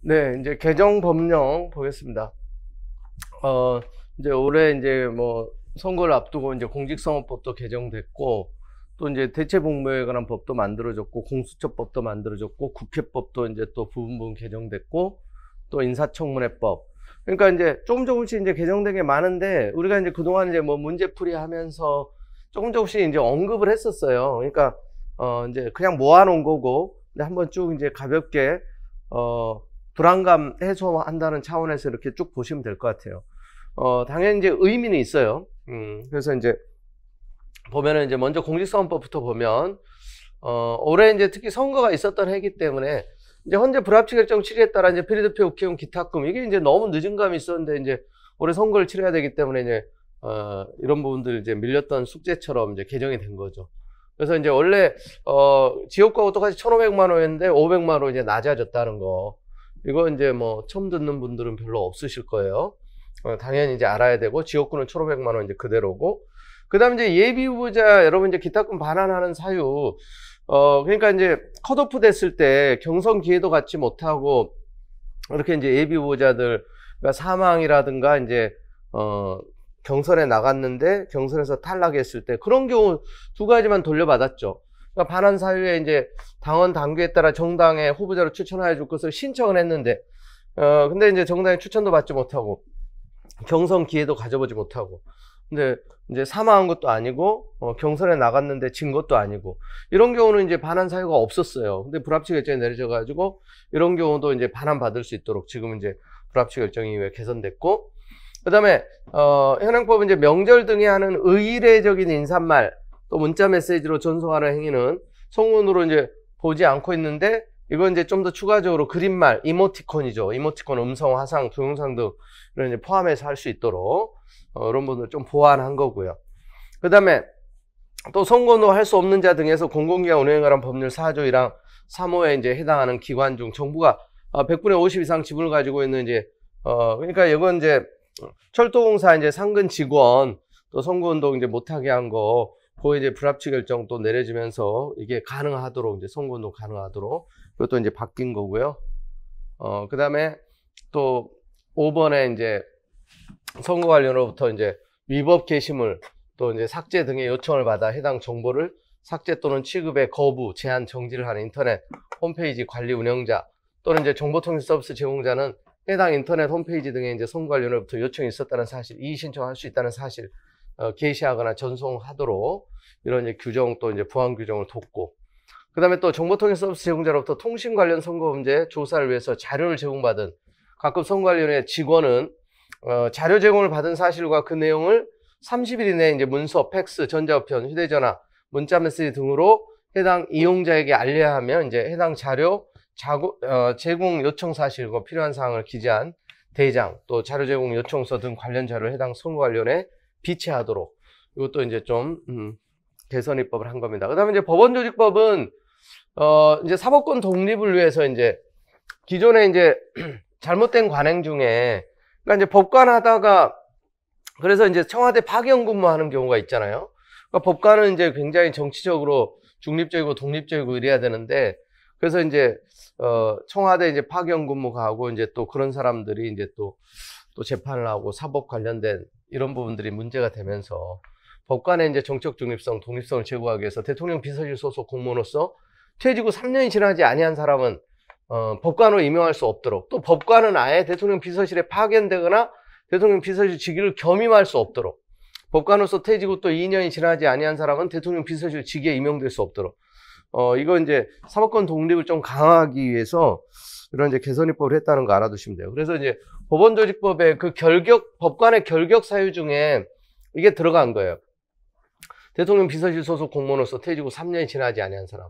네, 이제 개정 법령 보겠습니다. 이제 올해 이제 뭐 선거를 앞두고 이제 공직선거법도 개정됐고, 또 이제 대체복무에 관한 법도 만들어졌고, 공수처법도 만들어졌고, 국회법도 이제 또 부분 개정됐고, 또 인사청문회법. 그러니까 이제 조금씩 이제 개정된 게 많은데, 우리가 이제 그동안 이제 뭐 문제풀이 하면서 조금씩 이제 언급을 했었어요. 그러니까, 이제 그냥 모아놓은 거고, 근데 한번 쭉 이제 가볍게, 불안감 해소한다는 차원에서 이렇게 쭉 보시면 될 것 같아요. 당연히 이제 의미는 있어요. 그래서 이제 보면은 이제 먼저 공직선거법부터 보면, 올해 이제 특히 선거가 있었던 해이기 때문에 이제 현재 불합치 결정 취지에 따라 이제 비례대표 국회의원 기탁금 이게 이제 너무 늦은 감이 있었는데 이제 올해 선거를 치러야 되기 때문에 이제 이런 부분들 이제 밀렸던 숙제처럼 이제 개정이 된 거죠. 그래서 이제 원래 지역구하고 똑같이 1,500만 원인데 500만 원 이제 낮아졌다는 거. 이거 이제 뭐 처음 듣는 분들은 별로 없으실 거예요. 당연히 이제 알아야 되고, 지역구는 1,500만 원 이제 그대로고, 그 다음에 이제 예비 후보자 여러분 이제 기탁금 반환하는 사유, 그러니까 이제 컷오프 됐을 때 경선 기회도 갖지 못하고, 이렇게 이제 예비 후보자들, 그러니까 사망이라든가 이제, 경선에 나갔는데 경선에서 탈락했을 때 그런 경우 두 가지만 돌려받았죠. 그러니까 반환 사유에 이제 당원 당규에 따라 정당의 후보자로 추천하여 줄 것을 신청을 했는데, 근데 이제 정당의 추천도 받지 못하고, 경선 기회도 가져보지 못하고, 근데 이제 사망한 것도 아니고, 경선에 나갔는데 진 것도 아니고, 이런 경우는 이제 반환 사유가 없었어요. 근데 불합치 결정이 내려져가지고, 이런 경우도 이제 반환 받을 수 있도록 지금 이제 불합치 결정 이후에 개선됐고, 그 다음에, 현행법은 이제 명절 등에 하는 의례적인 인사말, 또 문자 메시지로 전송하는 행위는 성문으로 이제 보지 않고 있는데, 이건 이제 좀 더 추가적으로 그림말, 이모티콘이죠. 이모티콘, 음성, 화상, 동영상 등을 이제 포함해서 할 수 있도록, 이런 부분을 좀 보완한 거고요. 그 다음에 또 선거운동 할 수 없는 자 등에서 공공기관 운영에 관한 법률 4조 1항 3호에 이제 해당하는 기관 중 정부가 100분의 50 이상 지분을 가지고 있는 이제, 그러니까 이건 이제 철도공사 이제 상근 직원 또 선거운동 이제 못하게 한 거, 그 이제 불합치 결정 또 내려지면서 이게 가능하도록 이제 선거운동 가능하도록 이것도 이제 바뀐 거고요. 그 다음에 또 5번에 이제 선거관리위원회로부터 이제 위법 게시물 또 이제 삭제 등의 요청을 받아 해당 정보를 삭제 또는 취급의 거부, 제한, 정지를 하는 인터넷 홈페이지 관리 운영자 또는 이제 정보통신 서비스 제공자는 해당 인터넷 홈페이지 등에 이제 선거관리위원회로부터 요청이 있었다는 사실, 이의 신청할 수 있다는 사실, 게시하거나 전송하도록 이런 이제 규정 또 이제 보안 규정을 뒀고, 그 다음에 또 정보통신 서비스 제공자로부터 통신 관련 선거 문제 조사를 위해서 자료를 제공받은 각급 선거관리위원회 직원은 자료 제공을 받은 사실과 그 내용을 30일 이내에 이제 문서, 팩스, 전자우편, 휴대전화, 문자 메시지 등으로 해당 이용자에게 알려야 하며, 이제 해당 자료 제공 요청 사실과 필요한 사항을 기재한 대장, 또 자료 제공 요청서 등 관련 자료를 해당 선거관리위원회에 비치하도록, 이것도 이제 좀 개선 입법을 한 겁니다. 그다음에 이제 법원조직법은 이제 사법권 독립을 위해서 이제 기존에 이제 잘못된 관행 중에, 그러니까 이제 법관 하다가 그래서 이제 청와대 파견 근무하는 경우가 있잖아요. 그러니까 법관은 이제 굉장히 정치적으로 중립적이고 독립적이고 이래야 되는데, 그래서 이제 청와대 이제 파견 근무 가고 이제 또 그런 사람들이 이제 또 재판을 하고 사법 관련된 이런 부분들이 문제가 되면서 법관의 이제 정책 중립성, 독립성을 제고하기 위해서 대통령 비서실 소속 공무원으로서 퇴직 후 3년이 지나지 아니한 사람은 법관으로 임명할 수 없도록, 또 법관은 아예 대통령 비서실에 파견되거나 대통령 비서실 직위를 겸임할 수 없도록, 법관으로서 퇴직 후 또 2년이 지나지 아니한 사람은 대통령 비서실 직위에 임용될 수 없도록, 이거 이제 사법권 독립을 좀 강화하기 위해서 이런 이제 개선 입법을 했다는 거 알아두시면 돼요. 그래서 이제 법원조직법의 그 법관의 결격 사유 중에 이게 들어간 거예요. 대통령 비서실 소속 공무원으로서 퇴직 후 3년이 지나지 아니한 사람.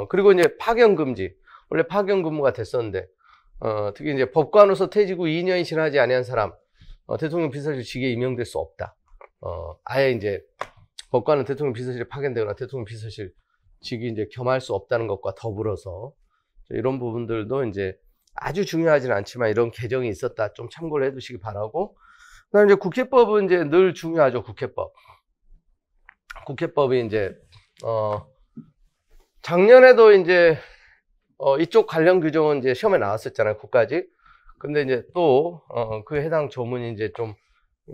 그리고 이제 파견 금지. 원래 파견 근무가 됐었는데, 특히 이제 법관으로서 퇴직 후 2년이 지나지 아니한 사람, 대통령 비서실 직위에 임명될 수 없다. 아예 이제 법관은 대통령 비서실에 파견되거나 대통령 비서실 직위 이제 겸할 수 없다는 것과 더불어서 이런 부분들도 이제 아주 중요하지는 않지만 이런 개정이 있었다. 좀 참고를 해두시기 바라고. 그다음에 이제 국회법은 이제 늘 중요하죠. 국회법이 이제 작년에도 이제 이쪽 관련 규정은 이제 시험에 나왔었잖아요, 국가직. 근데 이제 또, 그 해당 조문이 이제 좀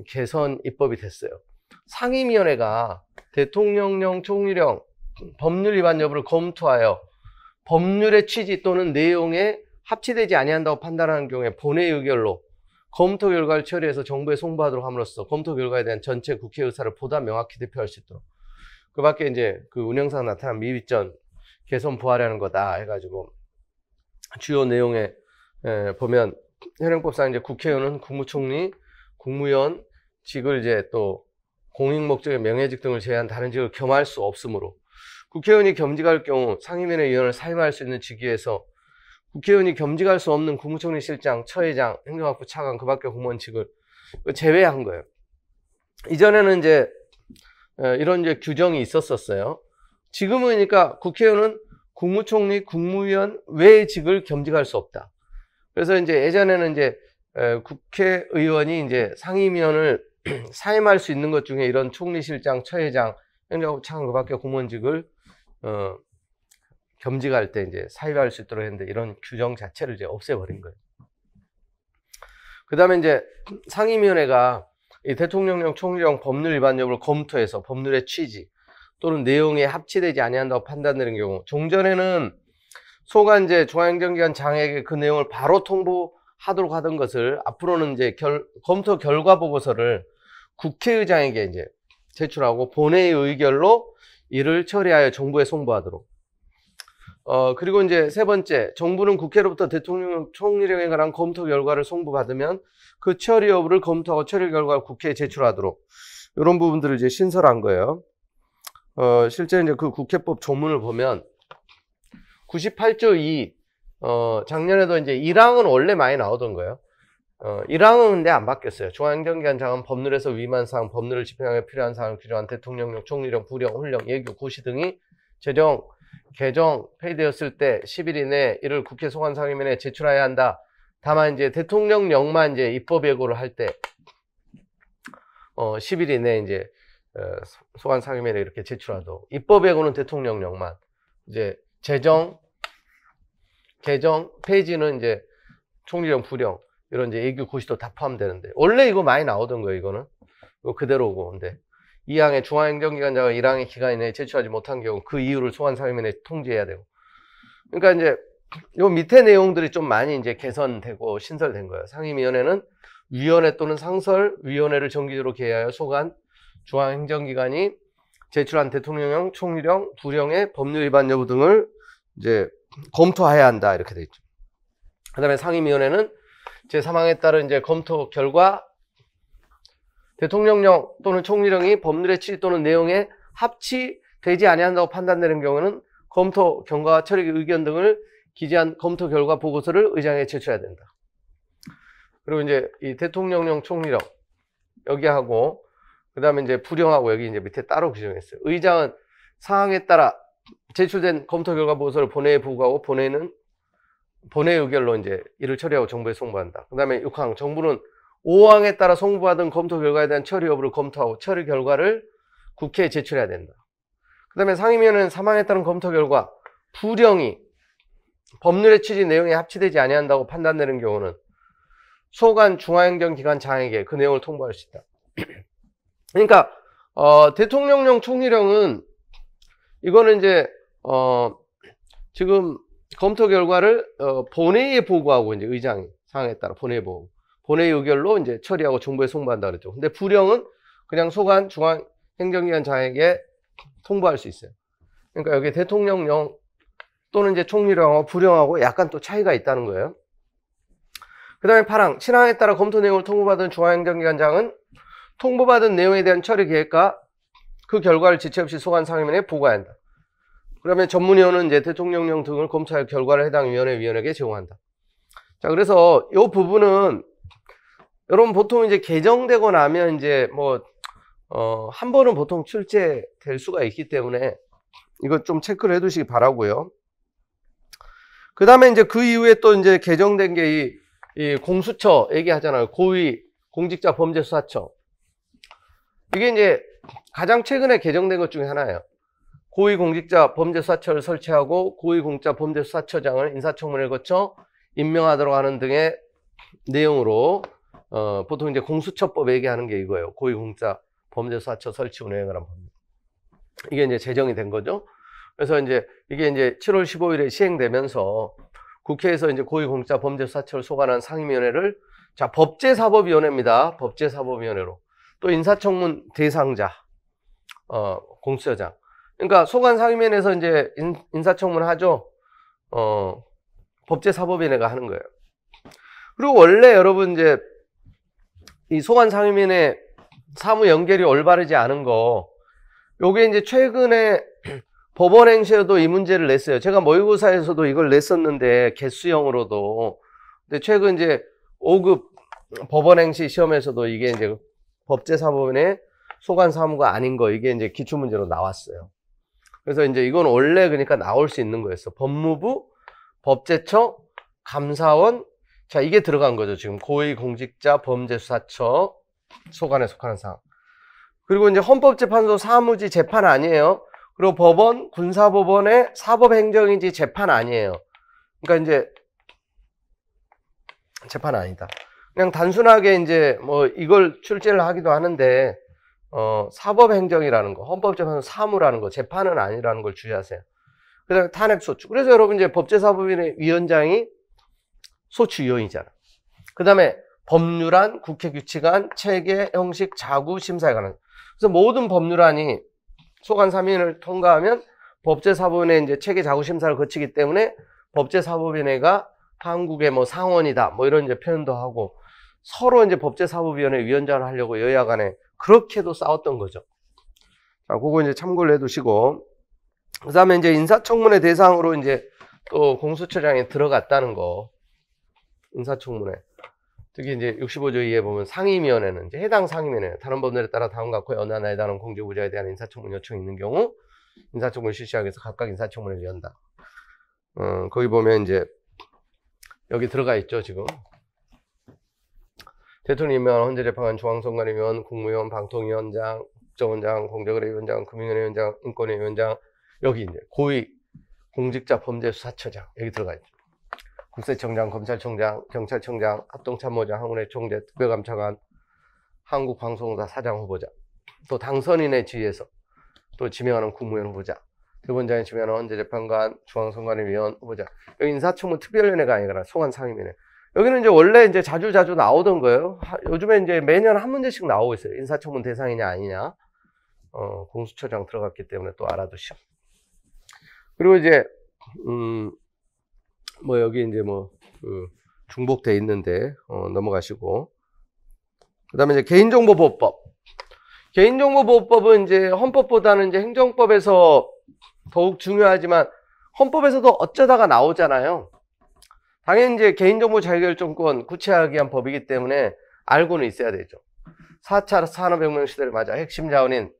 개선 입법이 됐어요. 상임위원회가 대통령령, 총리령, 법률 위반 여부를 검토하여 법률의 취지 또는 내용에 합치되지 아니한다고 판단하는 경우에 본회의 의결로 검토 결과를 처리해서 정부에 송부하도록 함으로써 검토 결과에 대한 전체 국회 의사를 보다 명확히 대표할 수 있도록. 그 밖에 이제 그 운영상 나타난 미비점 개선 부활하는 거다 해가지고 주요 내용에 보면 현행법상 이제 국회의원은 국무총리, 국무위원 직을 이제 또 공익 목적의 명예직 등을 제외한 다른 직을 겸할 수 없으므로 국회의원이 겸직할 경우 상임위원회 위원을 사임할 수 있는 직위에서 국회의원이 겸직할 수 없는 국무총리 실장, 처회장, 행정학부 차관 그 밖의 공무원직을 제외한 거예요. 이전에는 이제 이런 이제 규정이 있었어요. 지금은 그러니까 국회의원은 국무총리, 국무위원 외의 직을 겸직할 수 없다. 그래서 이제 예전에는 이제 국회의원이 이제 상임위원을 사임할 수 있는 것 중에 이런 총리실장, 처회장, 행정학부 차관 그 밖의 공무원직을 겸직할 때 이제 사임할 수 있도록 했는데 이런 규정 자체를 이제 없애버린 거예요. 그 다음에 이제 상임위원회가 이 대통령령, 총리령 법률 위반 여부를 검토해서 법률의 취지 또는 내용에 합치되지 아니한다고 판단되는 경우, 종전에는 소관제 중앙행정기관 장에게 그 내용을 바로 통보하도록 하던 것을 앞으로는 이제 검토 결과 보고서를 국회의장에게 이제 제출하고 본회의 의결로 이를 처리하여 정부에 송부하도록. 그리고 이제 세 번째, 정부는 국회로부터 대통령 총리령에 관한 검토 결과를 송부받으면 그 처리 여부를 검토하고 처리 결과를 국회에 제출하도록. 이런 부분들을 이제 신설한 거예요. 실제 이제 그 국회법 조문을 보면 98조 2, 작년에도 이제 1항은 원래 많이 나오던 거예요. 1항은 근데 안 바뀌었어요. 중앙행정기관 장은 법률에서 위반 사항, 법률을 집행하기 필요한 사항을 규정한 대통령령, 총리령, 부령, 훈령, 예규, 고시 등이 제정, 개정, 폐기되었을 때 10일 이내 이를 국회 소관상임위원회에 제출해야 한다. 다만 이제 대통령령만 이제 입법 예고를 할 때 10일 이내 이제 소관상임위원회에 이렇게 제출하도록. 입법 예고는 대통령령만. 이제 제정, 개정, 폐지는 이제 총리령, 부령 이런 이제 예규, 고시도 다 포함되는데 원래 이거 많이 나오던 거예요. 이거는 이거 그대로고. 근데 2항의 중앙행정기관장은 1항의 기간 이내에 제출하지 못한 경우 그 이유를 소관상임위원회에 통지해야 되고. 그러니까 이제 요 밑에 내용들이 좀 많이 이제 개선되고 신설된 거예요. 상임위원회는 위원회 또는 상설위원회를 정기적으로 개회하여 소관 중앙행정기관이 제출한 대통령령, 총리령, 부령의 법률 위반 여부 등을 이제 검토해야 한다 이렇게 돼 있죠. 그다음에 상임위원회는 제3항에 따른 이제 검토 결과 대통령령 또는 총리령이 법률의 취지 또는 내용에 합치되지 아니한다고 판단되는 경우는 검토 경과 처리 의견 등을 기재한 검토 결과 보고서를 의장에게 제출해야 된다. 그리고 이제 이 대통령령, 총리령 여기 하고 그다음에 이제 부령하고 여기 이제 밑에 따로 규정했어요. 의장은 사항에 따라 제출된 검토 결과 보고서를 본회의에 보고하고 본회의는 본회의 의결로 이제 이를 처리하고 정부에 송부한다. 그다음에 6항 정부는 5항에 따라 송부받은 검토 결과에 대한 처리 여부를 검토하고 처리 결과를 국회에 제출해야 된다. 그 다음에 상임위원회는 3항에 따른 검토 결과 부령이 법률의 취지 내용에 합치되지 아니한다고 판단되는 경우는 소관 중앙행정기관 장에게 그 내용을 통보할 수 있다. 그러니까 대통령령, 총리령은 이거는 이제 지금 검토 결과를 본회의에 보고하고 이제 의장이 사항에 따라 본회의에 보고 본회의 의결로 이제 처리하고 정부에 송부한다 그랬죠. 근데 부령은 그냥 소관 중앙행정기관 장에게 통보할 수 있어요. 그러니까 여기 대통령령 또는 이제 총리령하고 부령하고 약간 또 차이가 있다는 거예요. 그 다음에 8항 7항에 따라 검토 내용을 통보받은 중앙행정기관 장은 통보받은 내용에 대한 처리 계획과 그 결과를 지체 없이 소관 상임위원회에 보고해야 한다. 그러면 전문위원은 이제 대통령령 등을 검토할 결과를 해당 위원회에게 제공한다. 자, 그래서 이 부분은 여러분 보통 이제 개정되고 나면 이제 한 번은 보통 출제될 수가 있기 때문에 이거 좀 체크를 해 두시기 바라고요. 그 다음에 이제 그 이후에 또 이제 개정된 게 이 공수처 얘기하잖아요. 고위 공직자 범죄수사처. 이게 이제 가장 최근에 개정된 것 중에 하나예요. 고위공직자 범죄수사처를 설치하고 고위공직자 범죄수사처장을 인사청문회를 거쳐 임명하도록 하는 등의 내용으로 보통 이제 공수처법 얘기하는 게 이거예요. 고위공직자 범죄수사처 설치 운영을 한 법률. 이게 이제 제정이 된 거죠. 그래서 이제 이게 이제 7월 15일에 시행되면서 국회에서 이제 고위공직자 범죄수사처를 소관한 상임위원회를 자 법제사법위원회입니다. 법제사법위원회로 또 인사청문 대상자 공수처장. 그러니까 소관 상임위원회에서 이제 인사청문을 하죠. 법제사법위원회가 하는 거예요. 그리고 원래 여러분 이제 이 소관 상임위원회 사무 연결이 올바르지 않은 거, 요게 이제 최근에 법원 행시에도 이 문제를 냈어요. 제가 모의고사에서도 이걸 냈었는데 개수형으로도. 근데 최근 이제 5급 법원 행시 시험에서도 이게 이제 법제사법위원회 소관 사무가 아닌 거, 이게 이제 기출문제로 나왔어요. 그래서 이제 이건 원래 그러니까 나올 수 있는 거였어. 법무부, 법제처, 감사원, 자 이게 들어간 거죠. 지금 고위공직자 범죄수사처 소관에 속하는 사항. 그리고 이제 헌법재판소 사무지 재판 아니에요. 그리고 법원, 군사법원의 사법행정인지 재판 아니에요. 그러니까 이제 재판 아니다. 그냥 단순하게 이제 뭐 이걸 출제를 하기도 하는데 사법행정이라는 거, 헌법재판소 사무라는 거, 재판은 아니라는 걸 주의하세요. 그다음에 탄핵소추. 그래서 여러분 이제 법제사법위원회 위원장이 소추위원이잖아. 그다음에 법률안, 국회규칙안, 체계, 형식, 자구, 심사에 관한. 그래서 모든 법률안이 소관 3인을 통과하면 법제사법위원회 이제 체계, 자구, 심사를 거치기 때문에 법제사법위원회가 한국의 뭐 상원이다, 뭐 이런 이제 표현도 하고 서로 이제 법제사법위원회 위원장을 하려고 여야 간에 그렇게도 싸웠던 거죠. 자, 그거 이제 참고를 해두시고. 그 다음에 이제 인사청문회 대상으로 이제 또 공수처장이 들어갔다는 거. 인사청문회. 특히 이제 65조 2에 보면 상임위원회는 이제 해당 상임위원회, 다른 법률에 따라 다음과 같고 어느 하나에 해당하는 공직후보자에 대한 인사청문 요청이 있는 경우 인사청문을 실시하기 위해서 각각 인사청문회를 연다. 거기 보면 이제 여기 들어가 있죠, 지금. 대통령 임명한 헌재재판관, 중앙선관위원, 국무위원, 방통위원장, 국정원장, 공정거래위원장, 금융위원장, 인권위원장, 여기 이제 고위 공직자 범죄수사처장 여기 들어가 있죠. 국세청장, 검찰청장, 경찰청장, 합동참모장, 항원회 총재, 특별감찰관, 한국방송사 사장 후보자, 또 당선인에 지휘해서 또 지명하는 국무위원 후보자, 대법원장이 지명하는 헌재재판관, 중앙선관위원 후보자. 여기 인사청문 특별위원회가 아니라 소관 상임위원회. 여기는 이제 원래 이제 자주 나오던 거예요. 요즘에 이제 매년 한 문제씩 나오고 있어요. 인사청문 대상이냐 아니냐. 공수처장 들어갔기 때문에 또 알아두시오. 그리고 이제 뭐 여기 이제 뭐 중복돼 있는데 넘어가시고. 그다음에 이제 개인정보보호법. 개인정보보호법은 이제 헌법보다는 이제 행정법에서 더욱 중요하지만 헌법에서도 어쩌다가 나오잖아요. 당연히 이제 개인정보 자유결정권 구체화하기 위한 법이기 때문에 알고는 있어야 되죠. 4차 산업혁명 시대를 맞아 핵심 자원인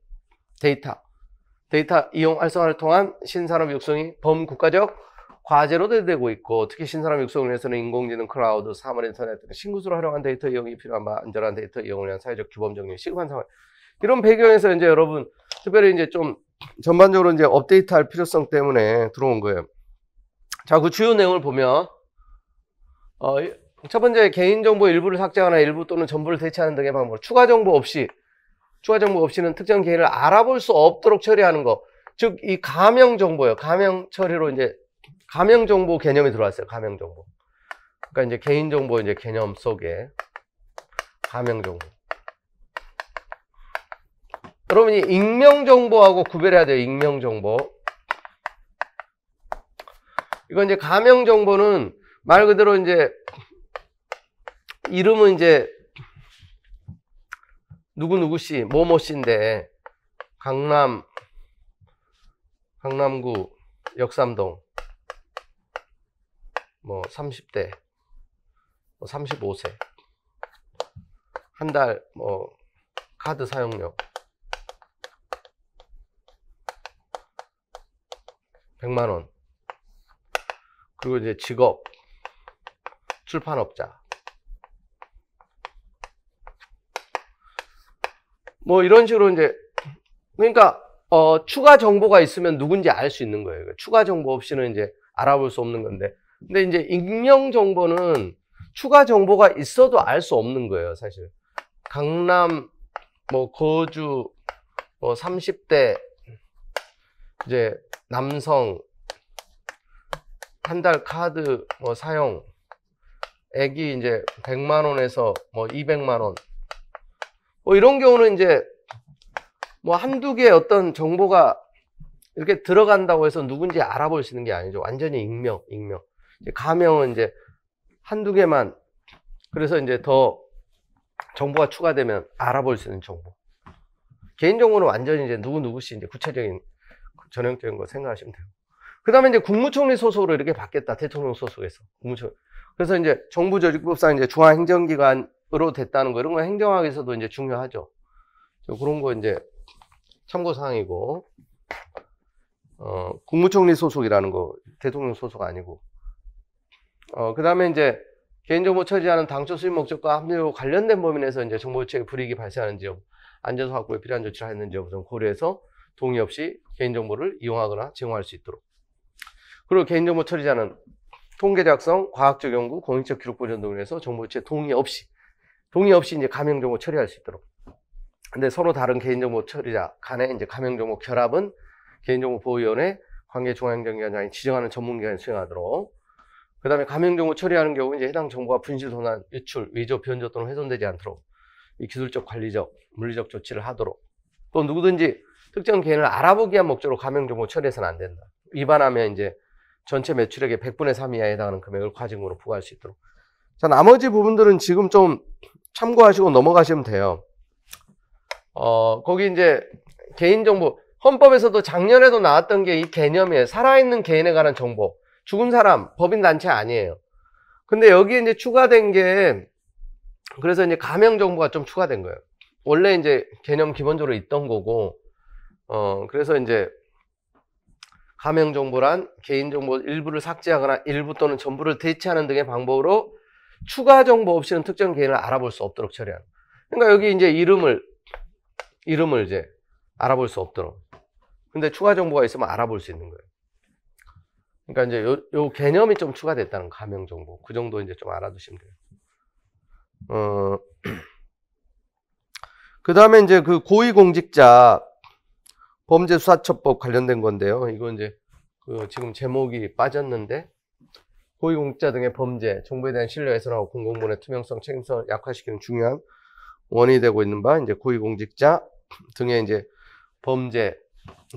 데이터 이용 활성화를 통한 신산업 육성이 범국가적 과제로 되고 있고, 특히 신산업 육성을 위해서는 인공지능, 클라우드, 사물 인터넷 등 신구수로 활용한 데이터 이용이 필요한 바 안전한 데이터 이용을 위한 사회적 규범 정리, 시급한 상황. 이런 배경에서 이제 여러분 특별히 이제 좀 전반적으로 이제 업데이트할 필요성 때문에 들어온 거예요. 자, 그 주요 내용을 보면 첫 번째, 개인정보 일부를 삭제하거나 일부 또는 전부를 대체하는 등의 방법. 추가 정보 없이는 특정 개인을 알아볼 수 없도록 처리하는 거. 즉, 이 가명 정보예요. 가명 처리로 이제 가명 정보 개념이 들어왔어요. 가명 정보. 그러니까 이제 개인 정보 이제 개념 속에 가명 정보. 여러분이 익명 정보하고 구별해야 돼요. 익명 정보. 이건 이제 가명 정보는 말 그대로 이제 이름은 이제 누구누구 씨, 뭐뭐 씨인데 강남구 역삼동 뭐 30대 뭐 35세 한 달 뭐 카드 사용료 100만 원. 그리고 이제 직업 출판업자 뭐 이런 식으로 이제, 그러니까 추가 정보가 있으면 누군지 알 수 있는 거예요. 추가 정보 없이는 이제 알아볼 수 없는 건데. 근데 이제 익명 정보는 추가 정보가 있어도 알 수 없는 거예요, 사실. 강남, 뭐, 거주, 뭐, 30대, 이제, 남성, 한 달 카드, 뭐, 사용, 액이 이제 100만원에서 뭐, 200만원. 뭐, 이런 경우는 이제, 뭐, 한두 개의 어떤 정보가 이렇게 들어간다고 해서 누군지 알아볼 수 있는 게 아니죠. 완전히 익명. 이제 가명은 이제 한두 개만, 그래서 이제 더 정보가 추가되면 알아볼 수 있는 정보. 개인정보는 완전히 이제 누구씨 이제 구체적인, 전형적인 거 생각하시면 돼요. 그 다음에 이제 국무총리 소속으로 이렇게 바뀌었다. 대통령 소속에서. 국무총리. 그래서 이제 정부조직법상 이제 중앙행정기관으로 됐다는 거, 이런 거 행정학에서도 이제 중요하죠. 그런 거 이제 참고사항이고, 국무총리 소속이라는 거, 대통령 소속 아니고. 그 다음에 이제 개인정보 처리하는 당초 수입 목적과 합리로 관련된 범위 내에서 이제 정보유착의 불이익이 발생하는지 여부, 안전사 확보에 필요한 조치를 했는지 여부 등 고려해서 동의 없이 개인정보를 이용하거나 제공할 수 있도록. 그리고 개인정보 처리자는 통계 작성, 과학적 연구, 공익적 기록 보존 등을 해서 정보유착 동의 없이 이제 가명정보 처리할 수 있도록. 근데 서로 다른 개인정보 처리자 간의 이제 가명정보 결합은 개인정보보호위원회 관계중앙행정기관장이 지정하는 전문기관이 수행하도록. 그 다음에 가명정보 처리하는 경우 이제 해당 정보가 분실, 도난, 유출, 위조, 변조 또는 훼손되지 않도록 이 기술적, 관리적, 물리적 조치를 하도록. 또 누구든지 특정 개인을 알아보기 위한 목적으로 가명정보 처리해서는 안 된다. 위반하면 이제 전체 매출액의 100분의 3 이하에 해당하는 금액을 과징금으로 부과할 수 있도록. 자, 나머지 부분들은 지금 좀 참고하시고 넘어가시면 돼요. 거기 이제 개인정보, 헌법에서도 작년에도 나왔던 게 이 개념이에요. 살아있는 개인에 관한 정보. 죽은 사람, 법인단체 아니에요. 근데 여기에 이제 추가된 게, 그래서 이제 가명정보가 좀 추가된 거예요. 원래 이제 개념 기본적으로 있던 거고, 그래서 이제 가명정보란 개인정보 일부를 삭제하거나 일부 또는 전부를 대체하는 등의 방법으로 추가 정보 없이는 특정 개인을 알아볼 수 없도록 처리하는. 그러니까 여기 이제 이름을 이제 알아볼 수 없도록. 근데 추가 정보가 있으면 알아볼 수 있는 거예요. 그러니까 이제 요 개념이 좀 추가됐다는 거, 가명 정보. 그 정도 이제 좀 알아두시면 돼요. 그 다음에 이제 그 고위공직자 범죄수사처법 관련된 건데요. 이거 이제 그 지금 제목이 빠졌는데, 고위공직자 등의 범죄, 정보에 대한 신뢰 훼손하고 공공본의 투명성, 책임성을 약화시키는 중요한 원인이 되고 있는 바, 이제 고위공직자 등의 이제 범죄,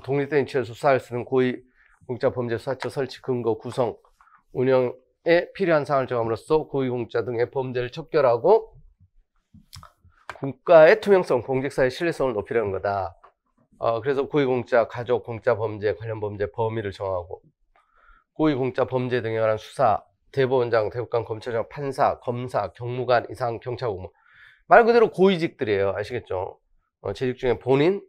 독립된 위치에서 수사할 수 있는 고위공직자 범죄수사처 설치, 근거, 구성, 운영에 필요한 사항을 정함으로써 고위공직자 등의 범죄를 척결하고 국가의 투명성, 공직사의 신뢰성을 높이려는 거다. 그래서 고위공직자, 가족, 공직자 범죄, 관련 범죄 범위를 정하고, 고위공직자 범죄 등에 관한 수사, 대법원장, 대법관, 검찰장, 판사, 검사, 경무관, 이상, 경찰국, 말 그대로 고위직들이에요. 아시겠죠? 재직 중에 본인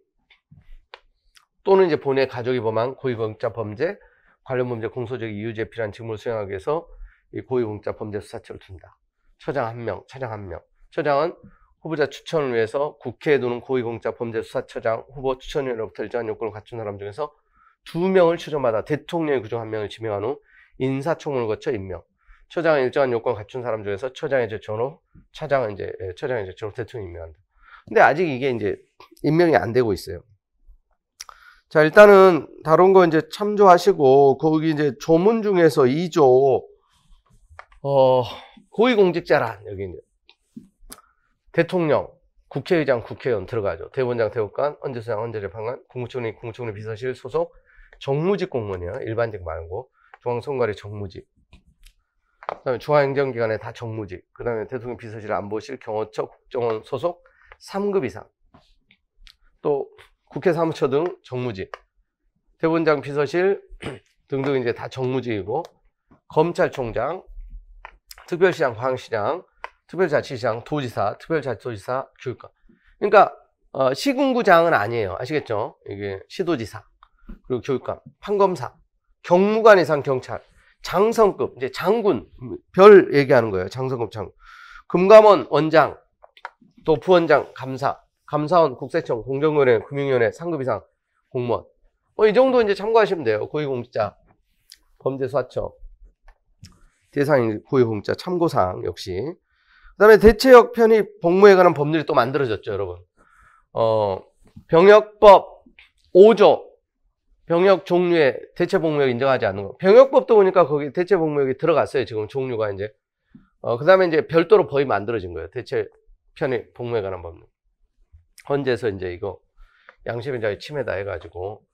또는 이제 본인의 가족이 범한 고위공직자 범죄, 관련 범죄 공소적 이유제에 필요한 직무를 수행하기 위해서 이 고위공직자 범죄 수사처를 둔다. 처장 1명, 차장 1명. 처장은 후보자 추천을 위해서 국회에 두는 고위공직자 범죄수사처장 후보 추천위원회로부터 일정한 요건을 갖춘 사람 중에서 2명을 추천받아 대통령이 그중 1명을 지명한 후 인사청문을 거쳐 임명. 처장은 일정한 요건을 갖춘 사람 중에서 처장의 제청으로, 차장은 이제 처장의 제청으로 대통령이 임명한다. 근데 아직 이게 이제 임명이 안 되고 있어요. 자, 일단은 다른 거 이제 참조하시고, 거기 이제 조문 중에서 2조 고위공직자란, 여기 이제 대통령, 국회의장, 국회의원 들어가죠. 대법원장, 대법관, 헌재소장, 헌재재판관, 국무총리, 국무총리 비서실 소속 정무직 공무원이야. 일반직 말고. 중앙선관위 정무직. 그 다음에 중앙행정기관에 다 정무직. 그 다음에 대통령 비서실, 안보실, 경호처, 국정원 소속 3급 이상. 또 국회 사무처 등 정무직. 대법원장 비서실 등등 이제 다 정무직이고, 검찰총장, 특별시장, 광시장, 특별자치시장, 도지사, 특별자치도지사, 교육감. 그러니까 시군구장은 아니에요. 아시겠죠? 이게 시도지사, 그리고 교육감, 판검사, 경무관 이상 경찰, 장성급, 이제 장군, 별 얘기하는 거예요. 장성급 장군. 금감원 원장, 또 부원장, 감사, 감사원, 국세청, 공정위원회, 금융위원회, 상급 이상, 공무원. 이 정도 이제 참고하시면 돼요. 고위공직자, 범죄수사처, 대상인 고위공직자 참고사항 역시. 그 다음에 대체역 편입 복무에 관한 법률이 또 만들어졌죠, 여러분. 병역법 5조. 병역 종류에 대체 복무역 인정하지 않는 거. 병역법도 보니까 거기 대체 복무역이 들어갔어요, 지금 종류가 이제. 그 다음에 이제 별도로 법이 만들어진 거예요. 대체 편입 복무에 관한 법률. 헌재에서 이제 이거 양심의 침해다 해가지고,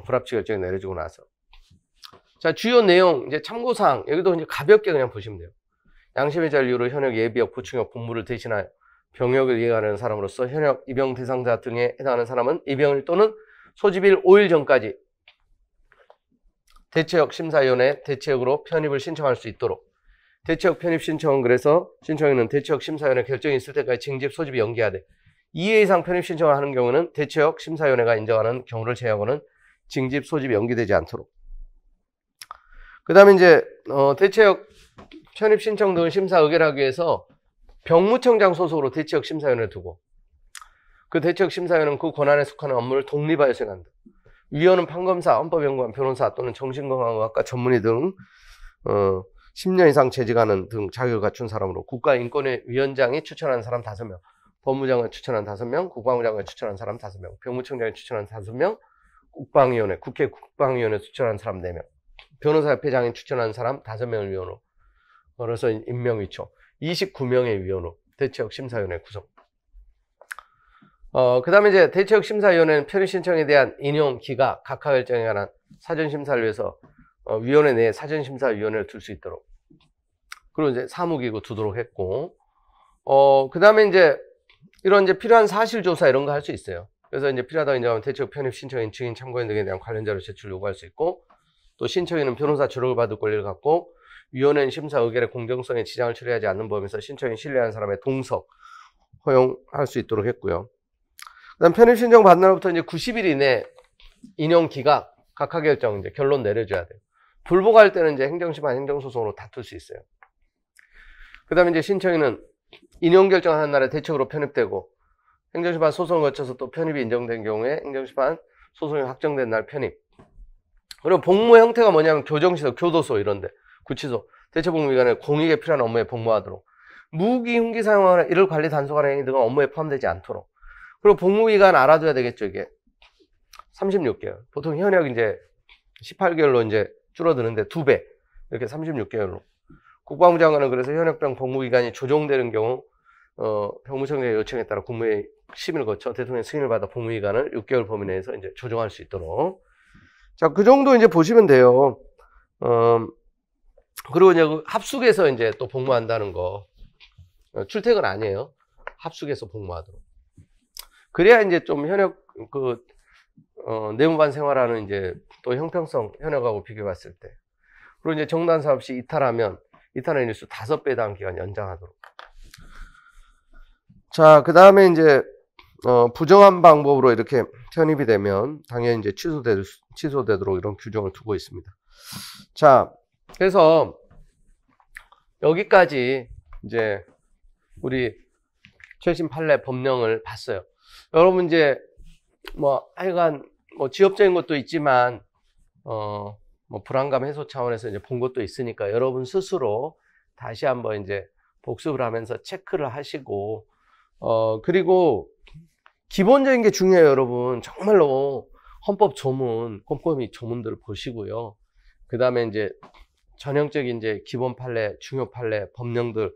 불합치 결정이 내려지고 나서. 자, 주요 내용, 이제 참고사항. 여기도 이제 가볍게 그냥 보시면 돼요. 양심의 자를 이유로 현역 예비역, 보충역, 복무를 대신하여 병역을 이행하는 사람으로서 현역 입영 대상자 등에 해당하는 사람은 입영일 또는 소집일 5일 전까지 대체역 심사위원회 대체역으로 편입을 신청할 수 있도록. 대체역 편입 신청은 그래서 신청에는 대체역 심사위원회 결정이 있을 때까지 징집 소집이 연기해야 돼. 2회 이상 편입 신청을 하는 경우는 대체역 심사위원회가 인정하는 경우를 제외하고는 징집 소집이 연기되지 않도록. 그 다음에 이제 대체역 편입 신청 등을 심사 의결하기 위해서 병무청장 소속으로 대체역 심사위원회를 두고, 그 대체역 심사위원회는 그 권한에 속하는 업무를 독립하여 수행한다. 위원은 판검사, 헌법연구원, 변호사 또는 정신건강의학과 전문의 등 10년 이상 재직하는 등 자격을 갖춘 사람으로 국가인권위 위원장이 추천하는 사람 5명, 법무장관이 추천한 5명, 국방부 장관이 추천한 사람 5명, 병무청장이 추천한 5명, 국방위원회, 국회 국방위원회 추천한 사람 4명, 변호사협회장이 추천한 사람 5명을 위원으로, 그래서 임명위촉 29명의 위원으로 대체역 심사위원회 구성. 그 다음에 이제 대체역 심사위원회는 편입 신청에 대한 인용 기각, 각하 결정에 관한 사전심사를 위해서 위원회 내에 사전심사위원회를 둘 수 있도록. 그리고 이제 사무기구 두도록 했고, 그 다음에 이제 이런 이제 필요한 사실조사 이런 거 할 수 있어요. 그래서 이제 필요하다고 인정하면 대체역 편입 신청인, 증인, 참고인 등에 대한 관련 자료 제출 요구할 수 있고, 또 신청인은 변호사 조력을 받을 권리를 갖고, 위원회는 심사 의결의 공정성에 지장을 초래하지 않는 범위에서 신청인 신뢰하는 사람의 동석 허용할 수 있도록 했고요. 그다음 편입 신청 받는 날부터 이제 90일 이내 인용 기각, 각하 결정 이제 결론 내려줘야 돼요. 불복할 때는 이제 행정심판 행정소송으로 다툴 수 있어요. 그다음에 이제 신청인은 인용 결정하는 날에 대책으로 편입되고, 행정심판 소송을 거쳐서 또 편입이 인정된 경우에 행정심판 소송이 확정된 날 편입. 그리고 복무 형태가 뭐냐면 교정시설, 교도소 이런데, 구치소, 대체복무기관에 공익에 필요한 업무에 복무하도록, 무기, 흉기 사용하거나 이를 관리 단속하는 행위 등은 업무에 포함되지 않도록. 그리고 복무기간 알아둬야 되겠죠, 이게. 36개월. 보통 현역 이제 18개월로 이제 줄어드는데 2배. 이렇게 36개월로. 국방부 장관은 그래서 현역병 복무기간이 조정되는 경우, 병무청장의 요청에 따라 국무회의 심의를 거쳐 대통령의 승인을 받아 복무기간을 6개월 범위 내에서 이제 조정할 수 있도록. 자, 그 정도 이제 보시면 돼요. 그리고 이제 합숙에서 이제 또 복무한다는 거. 출퇴근 아니에요. 합숙에서 복무하도록. 그래야 이제 좀 현역, 내무반 생활하는 이제 또 형평성 현역하고 비교해 봤을 때. 그리고 이제 정단 사업 시 이탈하면, 이탈한 일수 5배 해당 기간 연장하도록. 자, 그 다음에 이제, 부정한 방법으로 이렇게 편입이 되면 당연히 이제 취소되도록 이런 규정을 두고 있습니다. 자, 그래서 여기까지 이제 우리 최신 판례 법령을 봤어요. 여러분 이제 하여간 지엽적인 것도 있지만 불안감 해소 차원에서 이제 본 것도 있으니까 여러분 스스로 다시 한번 이제 복습을 하면서 체크를 하시고, 그리고 기본적인 게 중요해요, 여러분. 정말로 헌법 조문, 꼼꼼히 조문들을 보시고요. 그 다음에 이제 전형적인 이제 기본 판례, 중요 판례, 법령들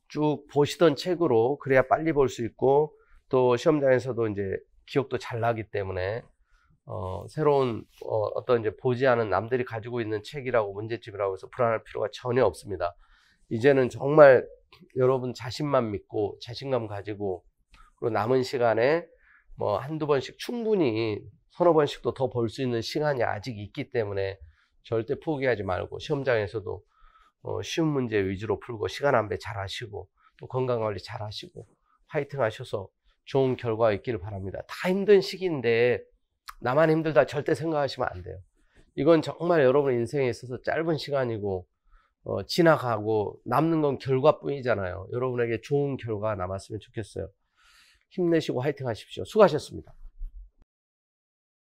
쭉 보시던 책으로, 그래야 빨리 볼 수 있고, 또 시험장에서도 이제 기억도 잘 나기 때문에, 새로운, 어떤 이제 보지 않은 남들이 가지고 있는 책이라고 문제집이라고 해서 불안할 필요가 전혀 없습니다. 이제는 정말 여러분 자신만 믿고 자신감 가지고, 그리고 남은 시간에 한두 번씩 충분히 서너 번씩도 더 볼 수 있는 시간이 아직 있기 때문에 절대 포기하지 말고, 시험장에서도 쉬운 문제 위주로 풀고 시간 안배 잘 하시고, 또 건강관리 잘 하시고 화이팅 하셔서 좋은 결과 있기를 바랍니다. 다 힘든 시기인데 나만 힘들다 절대 생각하시면 안 돼요. 이건 정말 여러분 인생에 있어서 짧은 시간이고 지나가고 남는 건 결과뿐이잖아요. 여러분에게 좋은 결과가 남았으면 좋겠어요. 힘내시고 화이팅 하십시오. 수고하셨습니다.